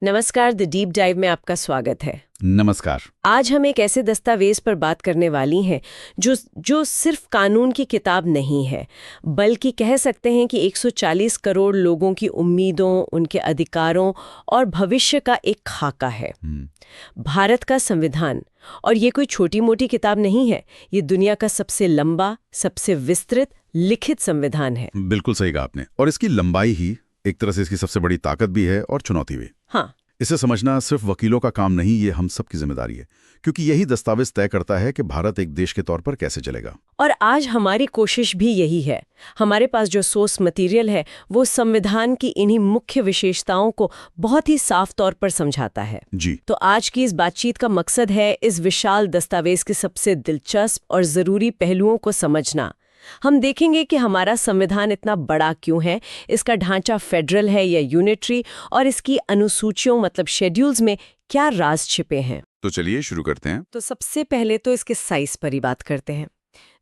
नमस्कार, the deep dive में आपका स्वागत है। नमस्कार। आज हम एक ऐसे दस्तावेज पर बात करने वाली हैं जो सिर्फ कानून की किताब नहीं है, बल्कि कह सकते हैं कि 140 करोड़ लोगों की उम्मीदों, उनके अधिकारों और भविष्य का एक खाका है। भारत का संविधान। और ये कोई छोटी मोटी किताब नहीं है, ये दुनिया का सबसे लंबा, सबसे विस्तृत लिखित संविधान है। बिल्कुल सही कहा आपने। और इसकी लंबाई ही एक तरह से इसकी सबसे बड़ी ताकत भी है और चुनौती भी। हाँ, इसे समझना सिर्फ वकीलों का काम नहीं, ये हम सब की जिम्मेदारी है, क्योंकि यही दस्तावेज तय करता है कि भारत एक देश के तौर पर कैसे चलेगा। और आज हमारी कोशिश भी यही है। हमारे पास जो सोर्स मटेरियल है वो संविधान की इन्हीं मुख्य विशेषताओं को बहुत ही साफ तौर पर समझाता है। जी। तो आज की इस बातचीत का मकसद है इस विशाल दस्तावेज के सबसे दिलचस्प और जरूरी पहलुओं को समझना। हम देखेंगे कि हमारा संविधान इतना बड़ा क्यों है, इसका ढांचा फेडरल है या यूनिटरी, और इसकी अनुसूचियों मतलब शेड्यूल्स में क्या राज छिपे हैं। तो चलिए शुरू करते हैं। तो सबसे पहले तो इसके साइज पर ही बात करते हैं।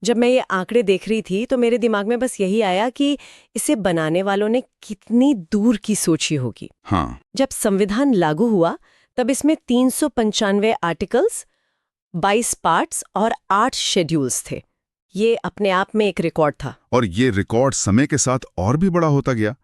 जब मैं ये आंकड़े देख रही थी तो मेरे दिमाग में बस यही आया कि इसे बनाने वालों ने कितनी दूर की सोची होगी। हाँ। जब संविधान लागू हुआ तब इसमें 395 आर्टिकल्स, 22 पार्ट्स और 8 शेड्यूल्स थे। ये अपने आप में एक रिकॉर्ड था। और ये रिकॉर्ड समय के साथ और भी बड़ा होता गया।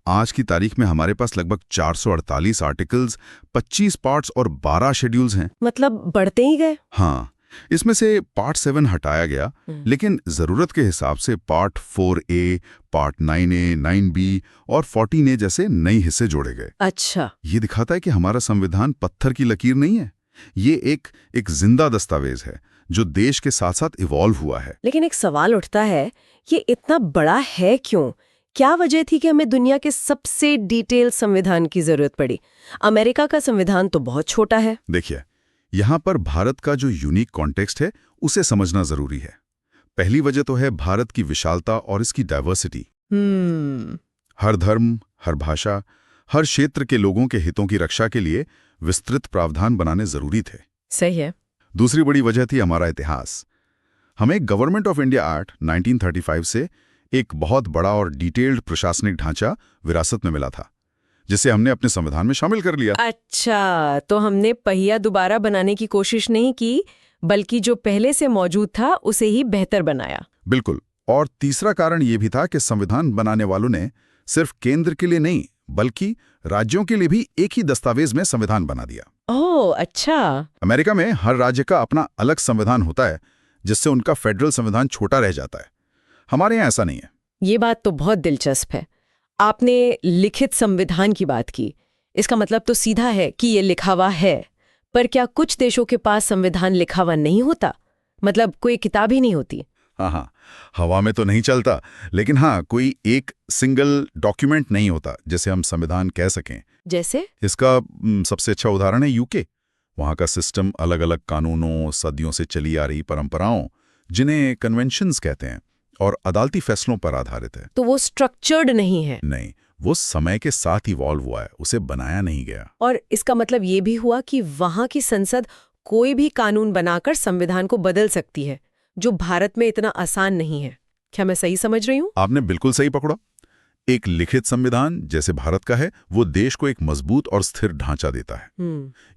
आज की तारीख में हमारे पास लगभग 448 आर्टिकल्स, 25 पार्ट्स और 12 शेड्यूल्स हैं। मतलब बढ़ते ही गए। हाँ, इसमें से पार्ट 7 हटाया गया, लेकिन जरूरत के हिसाब से part 4A, part 9A, 9B और 14A जैसे नए हिस्से जोड़े गए। अच्छा। ये दिखाता है कि हमारा संविधान पत्थर की लकीर नहीं है, ये एक जिंदा दस्तावेज है जो देश के साथ साथ इवॉल्व हुआ है। लेकिन एक सवाल उठता है, ये इतना बड़ा है क्यों? क्या वजह थी कि हमें दुनिया के सबसे डिटेल संविधान की जरूरत पड़ी? अमेरिका का संविधान तो बहुत छोटा है। देखिए, यहाँ पर भारत का जो यूनिक कॉन्टेक्स्ट है उसे समझना जरूरी है। पहली वजह तो है भारत की विशालता और इसकी डाइवर्सिटी। हर धर्म, हर भाषा, हर क्षेत्र के लोगों के हितों की रक्षा के लिए विस्तृत प्रावधान बनाने जरूरी थे। सही है। दूसरी बड़ी वजह थी हमारा इतिहास। हमें गवर्नमेंट ऑफ इंडिया एक्ट 1935 से एक बहुत बड़ा और डिटेल्ड प्रशासनिक ढांचा विरासत में मिला था, जिसे हमने अपने संविधान में शामिल कर लिया। अच्छा, तो हमने पहिया दोबारा बनाने की कोशिश नहीं की, बल्कि जो पहले से मौजूद था उसे ही बेहतर बनाया। बिल्कुल। और तीसरा कारण ये भी था कि संविधान बनाने वालों ने सिर्फ केंद्र के लिए नहीं, बल्कि राज्यों के लिए भी एक ही दस्तावेज में संविधान बना दिया। ओह, अच्छा। अमेरिका में हर राज्य का अपना अलग संविधान होता है, जिससे उनका फेडरल संविधान छोटा रह जाता है। हमारे यहाँ ऐसा नहीं है। ये बात तो बहुत दिलचस्प है। आपने लिखित संविधान की बात की, इसका मतलब तो सीधा है कि ये लिखा हुआ है। पर क्या कुछ देशों के पास संविधान लिखा हुआ नहीं होता? मतलब कोई किताब ही नहीं होती? हाँ, हवा में तो नहीं चलता, लेकिन हाँ, कोई एक सिंगल डॉक्यूमेंट नहीं होता जिसे हम संविधान कह सकें। जैसे? इसका सबसे अच्छा उदाहरण है यूके। वहाँ का सिस्टम अलग अलग कानूनों, सदियों से चली आ रही परंपराओं, जिन्हें कन्वेंशंस कहते हैं, और अदालती फैसलों पर आधारित है। तो वो स्ट्रक्चर्ड नहीं है? नहीं, वो समय के साथ इवॉल्व हुआ है, उसे बनाया नहीं गया। और इसका मतलब ये भी हुआ कि वहाँ की संसद कोई भी कानून बनाकर संविधान को बदल सकती है, जो भारत में इतना आसान नहीं है। क्या मैं सही समझ रही हूँ? आपने बिल्कुल सही पकड़ा। एक लिखित संविधान जैसे भारत का है, वो देश को एक मजबूत और स्थिर ढांचा देता है।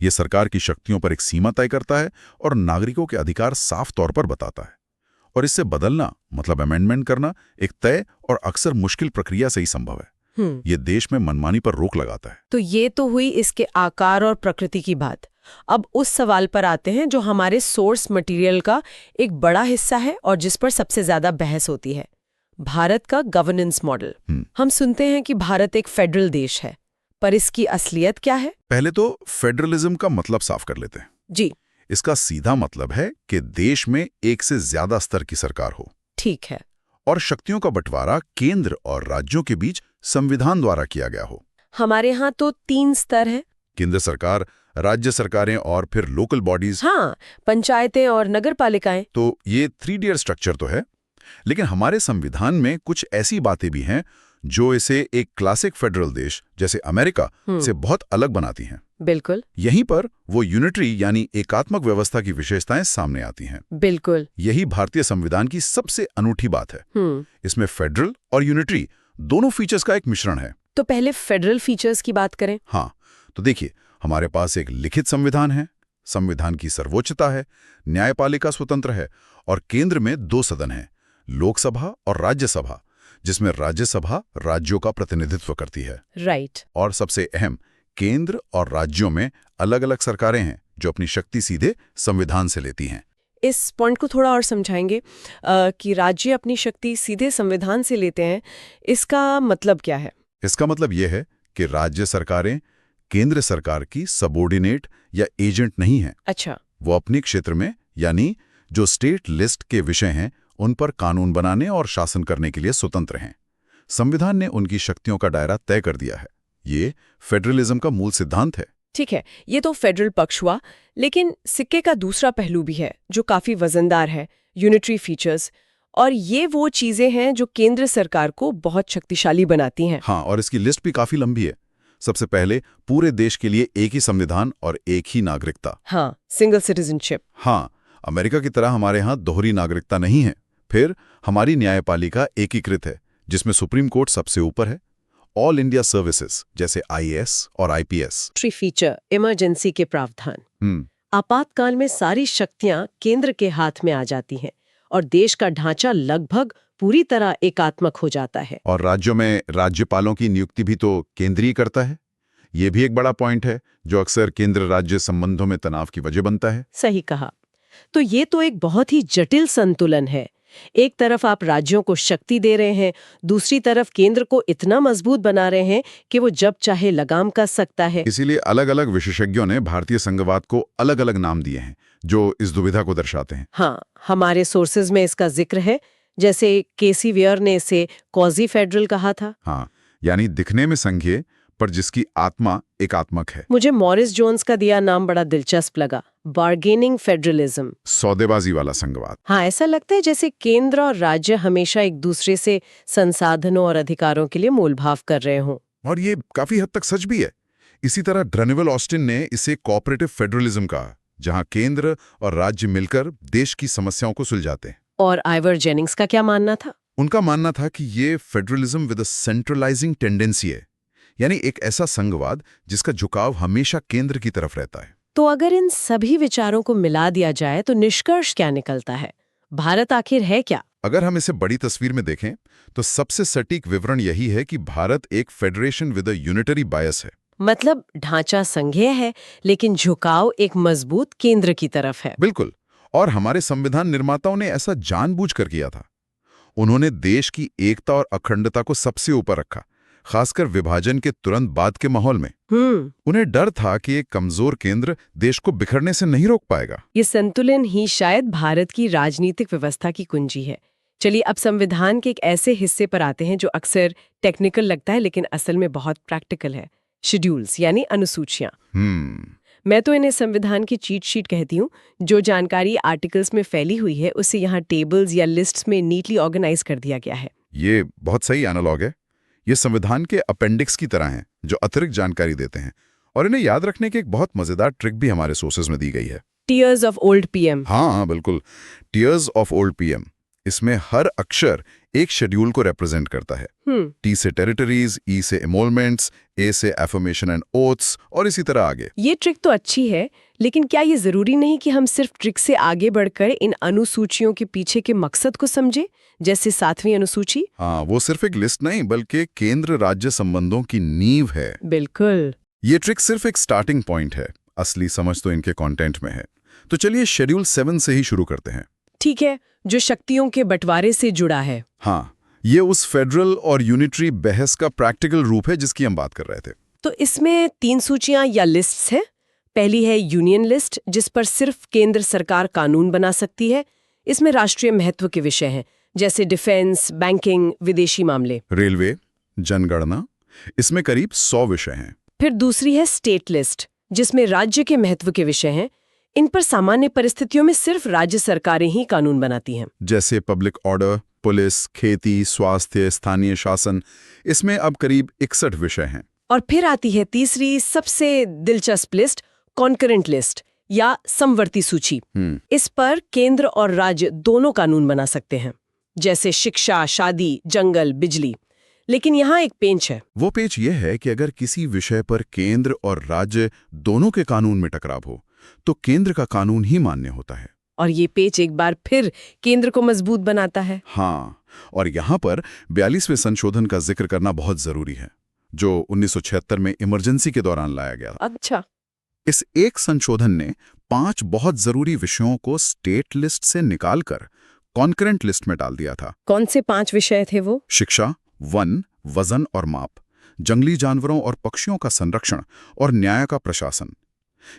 ये सरकार की शक्तियों पर एक सीमा तय करता है और नागरिकों के अधिकार साफ तौर पर बताता है। और इससे बदलना मतलब अमेंडमेंट करना एक तय और अक्सर मुश्किल प्रक्रिया से ही संभव है। ये देश में मनमानी पर रोक लगाता है। तो ये तो हुई इसके आकार और प्रकृति की बात। अब उस सवाल पर आते हैं जो हमारे सोर्स मटेरियल का एक बड़ा हिस्सा है और जिस पर सबसे ज्यादा बहस होती है, भारत का गवर्नेंस मॉडल। हम सुनते हैं कि भारत एक फेडरल देश है, पर इसकी असलियत क्या है? पहले तो फेडरलिज्म का मतलब साफ कर लेते हैं। जी। इसका सीधा मतलब है कि देश में एक से ज्यादा स्तर की सरकार हो। ठीक है। और शक्तियों का बंटवारा केंद्र और राज्यों के बीच संविधान द्वारा किया गया हो। हमारे यहाँ तो 3 स्तर हैं। केंद्र सरकार, राज्य सरकारें और फिर लोकल बॉडीज। हाँ, पंचायतें और नगर पालिकाएं। तो ये 3 tier स्ट्रक्चर तो है, लेकिन हमारे संविधान में कुछ ऐसी बातें भी हैं जो इसे एक क्लासिक फेडरल देश जैसे अमेरिका से बहुत अलग बनाती हैं। बिल्कुल। यहीं पर वो यूनिटरी यानी एकात्मक व्यवस्था की विशेषताएं सामने आती हैं। बिल्कुल। यही भारतीय संविधान की सबसे अनूठी बात है। इसमें फेडरल और यूनिटरी दोनों फीचर्स का एक मिश्रण है। तो पहले फेडरल फीचर्स की बात करें। हाँ, तो देखिए, हमारे पास एक लिखित संविधान है, संविधान की सर्वोच्चता है, न्यायपालिका स्वतंत्र है और केंद्र में 2 सदन हैं, लोकसभा और राज्यसभा, जिसमें राज्यसभा राज्यों का प्रतिनिधित्व करती है। राइट। और सबसे अहम, केंद्र और राज्यों में अलग अलग सरकारें हैं जो अपनी शक्ति सीधे संविधान से लेती हैं। इस पॉइंट को थोड़ा और समझाएंगे कि राज्य अपनी शक्ति सीधे संविधान से लेते हैं, इसका मतलब क्या है? इसका मतलब यह है कि राज्य सरकारें केंद्र सरकार की सबऑर्डिनेट या एजेंट नहीं हैं। अच्छा। वो अपने क्षेत्र में, यानी जो स्टेट लिस्ट के विषय हैं, उन पर कानून बनाने और शासन करने के लिए स्वतंत्र हैं। संविधान ने उनकी शक्तियों का दायरा तय कर दिया है। ये फेडरलिज्म का मूल सिद्धांत है। ठीक है, ये तो फेडरल पक्ष हुआ, लेकिन सिक्के का दूसरा पहलू भी है जो काफी वजनदार है, यूनिटरी फीचर्स। और ये वो चीजें हैं जो केंद्र सरकार को बहुत शक्तिशाली बनाती हैं। हाँ, और इसकी लिस्ट भी काफी लंबी है। सबसे पहले, पूरे देश के लिए एक ही संविधान और एक ही नागरिकता। हाँ, सिंगल सिटीजनशिप। हाँ, अमेरिका की तरह हमारे यहाँ दोहरी नागरिकता नहीं है। फिर हमारी न्यायपालिका एकीकृत है, जिसमें सुप्रीम कोर्ट सबसे ऊपर है। ऑल इंडिया सर्विसेज जैसे IAS और IPS। ट्री फीचर, इमरजेंसी के प्रावधान। आपातकाल में सारी शक्तियां केंद्र के हाथ में आ जाती हैं और देश का ढांचा लगभग पूरी तरह एकात्मक हो जाता है। और राज्यों में राज्यपालों की नियुक्ति भी तो केंद्रीय करता है। ये भी एक बड़ा पॉइंट है जो अक्सर केंद्र राज्य संबंधों में तनाव की वजह बनता है। सही कहा। तो ये तो एक बहुत ही जटिल संतुलन है। एक तरफ आप राज्यों को शक्ति दे रहे हैं, दूसरी तरफ केंद्र को इतना मजबूत बना रहे हैं कि वो जब चाहे लगाम कस सकता है। इसीलिए अलग अलग विशेषज्ञों ने भारतीय संघवाद को अलग अलग नाम दिए हैं जो इस दुविधा को दर्शाते हैं। हाँ, हमारे सोर्सेज में इसका जिक्र है, जैसे केसी वेयर ने इसे क्वाजी फेडरल कहा था। हाँ, यानी दिखने में संघीय पर जिसकी आत्मा एकात्मक है। मुझे मॉरिस जोन्स का दिया नाम बड़ा दिलचस्प लगा, बार्गेनिंग फेडरलिज्म। सौदेबाजी वाला संघवाद। हाँ, ऐसा लगता है जैसे केंद्र और राज्य हमेशा एक दूसरे से संसाधनों और अधिकारों के लिए मोलभाव कर रहे हों। और ये काफी हद तक सच भी है। इसी तरह ड्रेनेवल ऑस्टिन ने इसे कोऑपरेटिव फेडरलिज्म कहा, जहां केंद्र और राज्य मिलकर देश की समस्याओं को सुलझाते हैं। और आइवर जेनिंग्स का क्या मानना था? उनका मानना था कि ये federalism with a centralising tendency है, यानी एक ऐसा संघवाद जिसका झुकाव हमेशा केंद्र की तरफ रहता है। तो अगर इन सभी विचारों को मिला दिया जाए तो निष्कर्ष क्या निकलता है? भारत आखिर है क्या? अगर हम इसे बड़ी तस्वीर में देखें तो सबसे सटीक विवरण यही है कि भारत एक फेडरेशन विद अ यूनिटरी बायस है। मतलब ढांचा संघीय है, लेकिन झुकाव एक मजबूत केंद्र की तरफ है। बिल्कुल। और हमारे संविधान निर्माताओं ने ऐसा जानबूझकर किया था। उन्होंने देश की एकता और अखंडता को सबसे ऊपर रखा, खासकर विभाजन के तुरंत बाद के माहौल में। उन्हें डर था कि एक कमजोर केंद्र देश को बिखरने से नहीं रोक पाएगा। ये संतुलन ही शायद भारत की राजनीतिक व्यवस्था की कुंजी है। चलिए अब संविधान के एक ऐसे हिस्से पर आते हैं जो अक्सर टेक्निकल लगता है लेकिन असल में बहुत प्रैक्टिकल है। शेड्यूल्स यानी अनुसूचियां। मैं तो इन्हें संविधान की चीट शीट कहती हूँ। जो जानकारी आर्टिकल्स में फैली हुई है उसे यहाँ टेबल्स या लिस्ट्स में नीटली ऑर्गेनाइज कर दिया गया है। ये बहुत सही एनालॉग है। ये संविधान के अपेंडिक्स की तरह हैं जो अतिरिक्त जानकारी देते हैं। और इन्हें याद रखने की एक बहुत मजेदार ट्रिक भी हमारे सोर्सेज में दी गई है। Tears of old PM. हाँ बिल्कुल, टीयर्स ऑफ ओल्ड पीएम। इसमें हर अक्षर एक शेड्यूल को रिप्रेजेंट करता है। टी से टेरिटरीज, ई से एमोलमेंट्स, ए से एफर्मेशन एंड ओथ्स और इसी तरह आगे। ये ट्रिक तो अच्छी है, लेकिन क्या ये जरूरी नहीं कि हम सिर्फ ट्रिक से आगे बढ़कर इन अनुसूचियों के पीछे के मकसद को समझे, जैसे 7वीं अनुसूची? हाँ, वो सिर्फ एक लिस्ट नहीं बल्कि केंद्र राज्य संबंधों की नींव है। बिल्कुल। ये ट्रिक सिर्फ एक स्टार्टिंग पॉइंट है, असली समझ तो इनके कंटेंट में है। तो चलिए शेड्यूल 7 से ही शुरू करते हैं। ठीक है, जो शक्तियों के बंटवारे से जुड़ा है। हाँ, ये उस फेडरल और यूनिटरी बहस का प्रैक्टिकल रूप है जिसकी हम बात कर रहे थे। तो इसमें 3 सूचियां या लिस्ट्स हैं। पहली है यूनियन लिस्ट, जिस पर सिर्फ केंद्र सरकार कानून बना सकती है। इसमें राष्ट्रीय महत्व के विषय हैं, जैसे डिफेंस, बैंकिंग, विदेशी मामले, रेलवे, जनगणना। इसमें करीब 100 विषय हैं। फिर दूसरी है स्टेट लिस्ट, जिसमें राज्य के महत्व के विषय हैं। इन पर सामान्य परिस्थितियों में सिर्फ राज्य सरकारें ही कानून बनाती हैं, जैसे पब्लिक ऑर्डर, पुलिस, खेती, स्वास्थ्य, स्थानीय शासन। इसमें अब करीब 61 विषय हैं। और फिर आती है तीसरी सबसे दिलचस्प लिस्ट, कॉन्करेंट लिस्ट या समवर्ती सूची। इस पर केंद्र और राज्य दोनों कानून बना सकते हैं, जैसे शिक्षा, शादी, जंगल, बिजली। लेकिन यहाँ एक पेंच है। वो पेच ये है कि अगर किसी विषय पर केंद्र और राज्य दोनों के कानून में टकराव हो तो केंद्र का कानून ही मान्य होता है। और ये पेच एक बार फिर केंद्र को मजबूत बनाता है। हाँ, और यहाँ पर 42वें संशोधन का जिक्र करना बहुत जरूरी है, जो 1976 में इमरजेंसी के दौरान लाया गया। अच्छा। इस एक संशोधन ने 5 बहुत जरूरी विषयों को स्टेट लिस्ट से निकालकर कॉन्करेंट लिस्ट में डाल दिया था। कौन से 5 विषय थे वो? शिक्षा, वन, वजन और माप, जंगली जानवरों और पक्षियों का संरक्षण और न्याय का प्रशासन।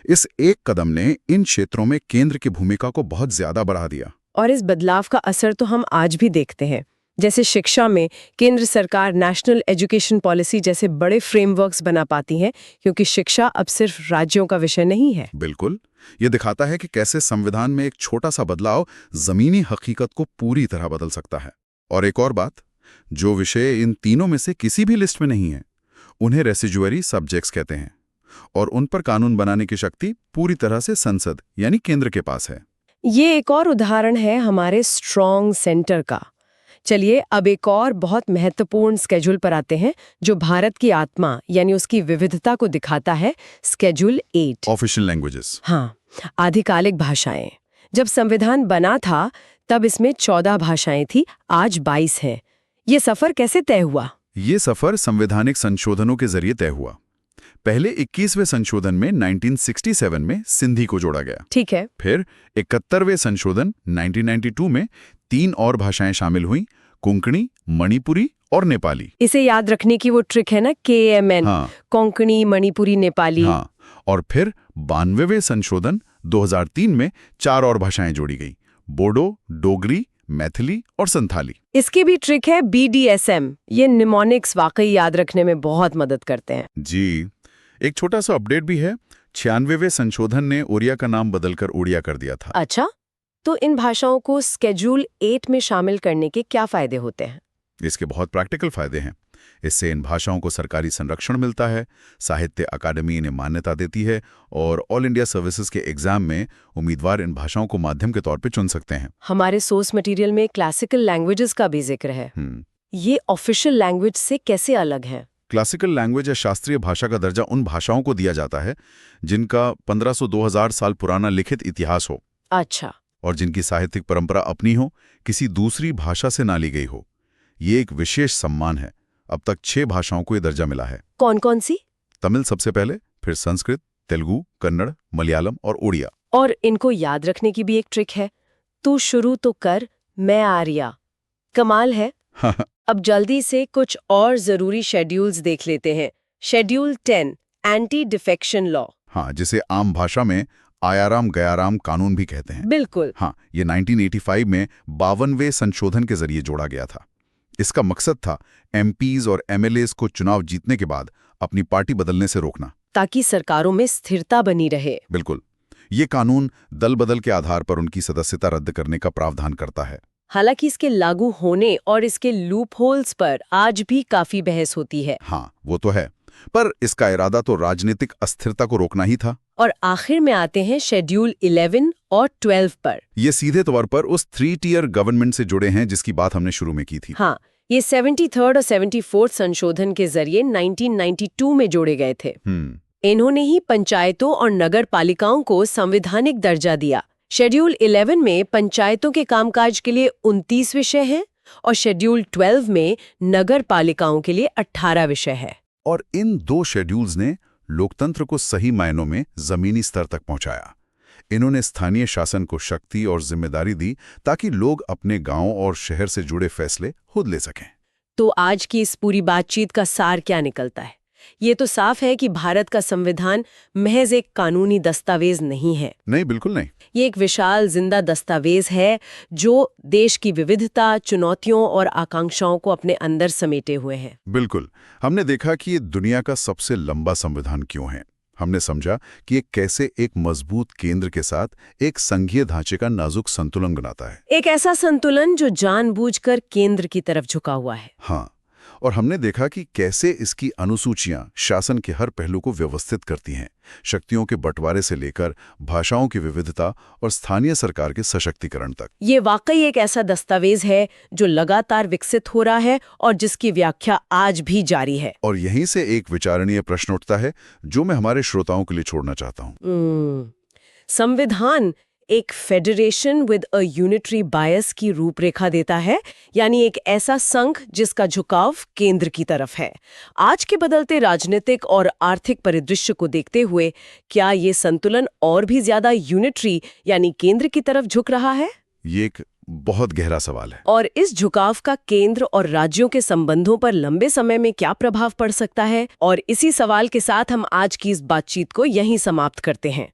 इस एक कदम ने इन क्षेत्रों में केंद्र की भूमिका को बहुत ज्यादा बढ़ा दिया। और इस बदलाव का असर तो हम आज भी देखते हैं। जैसे शिक्षा में केंद्र सरकार नेशनल एजुकेशन पॉलिसी जैसे बड़े फ्रेमवर्क्स बना पाती है, क्योंकि शिक्षा अब सिर्फ राज्यों का विषय नहीं है। बिल्कुल, ये दिखाता है कि कैसे संविधान में एक छोटा सा बदलाव जमीनी हकीकत को पूरी तरह बदल सकता है। और एक और बात, जो विषय इन तीनों में से किसी भी लिस्ट में नहीं है, उन्हें रेसिजुअरी सब्जेक्ट्स कहते हैं, और उन पर कानून बनाने की शक्ति पूरी तरह से संसद यानी केंद्र के पास है। ये एक और उदाहरण है हमारे स्ट्रॉन्ग सेंटर का। चलिए अब एक और बहुत महत्वपूर्ण स्केड्यूल पर आते हैं, जो भारत की आत्मा यानी उसकी विविधता को दिखाता है। Schedule 8, official languages. हाँ, आधिकारिक भाषाएं। जब संविधान बना था तब इसमें 14 भाषाएं थी, आज 22 हैं। ये सफर कैसे तय हुआ? ये सफर संवैधानिक संशोधनों के जरिए तय हुआ। पहले 21वें संशोधन में 1967 में सिंधी को जोड़ा गया। ठीक है। फिर 71वें संशोधन 1992 में 3 और भाषाएं शामिल हुईं, कोंकणी, मणिपुरी और नेपाली। इसे याद रखने की वो ट्रिक है ना, KMN। हाँ। कोंकणी, मणिपुरी, नेपाली। हाँ, और फिर 92वें संशोधन 2003 में 4 और भाषाएं जोड़ी गई, बोडो, डोगरी, मैथिली और संथाली। इसकी भी ट्रिक है BDSM। ये निमोनिक्स वाकई याद रखने में बहुत मदद करते हैं। जी, एक छोटा सा अपडेट भी है। 96वें संशोधन ने ओरिया का नाम बदलकर ओडिया कर दिया था। अच्छा, तो इन भाषाओं को स्केड्यूल 8 में शामिल करने के क्या फायदे होते हैं? इसके बहुत प्रैक्टिकल फायदे हैं। इससे इन भाषाओं को सरकारी संरक्षण मिलता है, साहित्य अकादमी इन्हें मान्यता देती है, और ऑल इंडिया सर्विसेज के एग्जाम में उम्मीदवार इन भाषाओं को माध्यम के तौर पर चुन सकते हैं। हमारे सोर्स मटेरियल में क्लासिकल लैंग्वेजेस का भी जिक्र है। ये ऑफिशियल लैंग्वेज से कैसे अलग है? क्लासिकल लैंग्वेज या शास्त्रीय भाषा का दर्जा उन भाषाओं को दिया जाता है जिनका 1500-2000 साल पुराना लिखित इतिहास हो। अच्छा। और जिनकी साहित्यिक परंपरा अपनी हो, किसी दूसरी भाषा से ना ली गई हो। ये एक विशेष सम्मान है। अब तक 6 भाषाओं को ये दर्जा मिला है। कौन कौन सी? तमिल सबसे पहले, फिर संस्कृत, तेलुगु, कन्नड़, मलयालम और उड़िया। और इनको याद रखने की भी एक ट्रिक है, तू शुरू तो कर, मैं आर्या। कमाल है। अब जल्दी से कुछ और जरूरी शेड्यूल्स देख लेते हैं। Schedule 10, anti defection law. हाँ, जिसे आम भाषा में आयाराम गयाराम कानून भी कहते हैं। बिल्कुल। हाँ, ये 1985 में 52वें संशोधन के जरिए जोड़ा गया था। इसका मकसद था MPs और MLAs को चुनाव जीतने के बाद अपनी पार्टी बदलने से रोकना, ताकि सरकारों में स्थिरता बनी रहे। बिल्कुल। ये कानून दल बदल के आधार पर उनकी सदस्यता रद्द करने का प्रावधान करता है। हालांकि इसके लागू होने और इसके लूप होल्स पर आज भी काफी बहस होती है। हाँ, वो तो है, पर इसका इरादा तो राजनीतिक अस्थिरता को रोकना ही था। और आखिर में आते हैं शेड्यूल 11 और 12 पर। ये सीधे तौर पर उस 3-tier गवर्नमेंट से जुड़े हैं जिसकी बात हमने शुरू में की थी। हाँ, ये 73rd और 74th संशोधन के जरिए 1992 में जोड़े गए थे। इन्होंने ही पंचायतों और नगर पालिकाओं को संवैधानिक दर्जा दिया। शेड्यूल 11 में पंचायतों के कामकाज के लिए 29 विषय हैं और शेड्यूल 12 में नगर पालिकाओं के लिए 18 विषय है। और इन 2 शेड्यूल्स ने लोकतंत्र को सही मायनों में जमीनी स्तर तक पहुंचाया। इन्होंने स्थानीय शासन को शक्ति और जिम्मेदारी दी ताकि लोग अपने गांव और शहर से जुड़े फैसले खुद ले सकें। तो आज की इस पूरी बातचीत का सार क्या निकलता है? ये तो साफ है कि भारत का संविधान महज एक कानूनी दस्तावेज नहीं है। नहीं, बिल्कुल नहीं। ये एक विशाल जिंदा दस्तावेज है जो देश की विविधता, चुनौतियों और आकांक्षाओं को अपने अंदर समेटे हुए है। बिल्कुल। हमने देखा कि ये दुनिया का सबसे लंबा संविधान क्यों है। हमने समझा कि ये कैसे एक मजबूत केंद्र के साथ एक संघीय ढांचे का नाजुक संतुलन बनाता है। एक ऐसा संतुलन जो जानबूझकर केंद्र की तरफ झुका हुआ है। हाँ, और हमने देखा कि कैसे इसकी अनुसूचियां शासन के हर पहलू को व्यवस्थित करती हैं, शक्तियों के बंटवारे से लेकर भाषाओं की विविधता और स्थानीय सरकार के सशक्तिकरण तक। ये वाकई एक ऐसा दस्तावेज है जो लगातार विकसित हो रहा है और जिसकी व्याख्या आज भी जारी है। और यहीं से एक विचारणीय प्रश्न उठता है जो मैं हमारे श्रोताओं के लिए छोड़ना चाहता हूँ। संविधान एक फेडरेशन विद अ यूनिटरी बायस की रूपरेखा देता है, यानी एक ऐसा संघ जिसका झुकाव केंद्र की तरफ है। आज के बदलते राजनीतिक और आर्थिक परिदृश्य को देखते हुए क्या ये संतुलन और भी ज्यादा यूनिटरी यानी केंद्र की तरफ झुक रहा है? ये एक बहुत गहरा सवाल है। और इस झुकाव का केंद्र और राज्यों के संबंधों पर लंबे समय में क्या प्रभाव पड़ सकता है? और इसी सवाल के साथ हम आज की इस बातचीत को यहीं समाप्त करते हैं।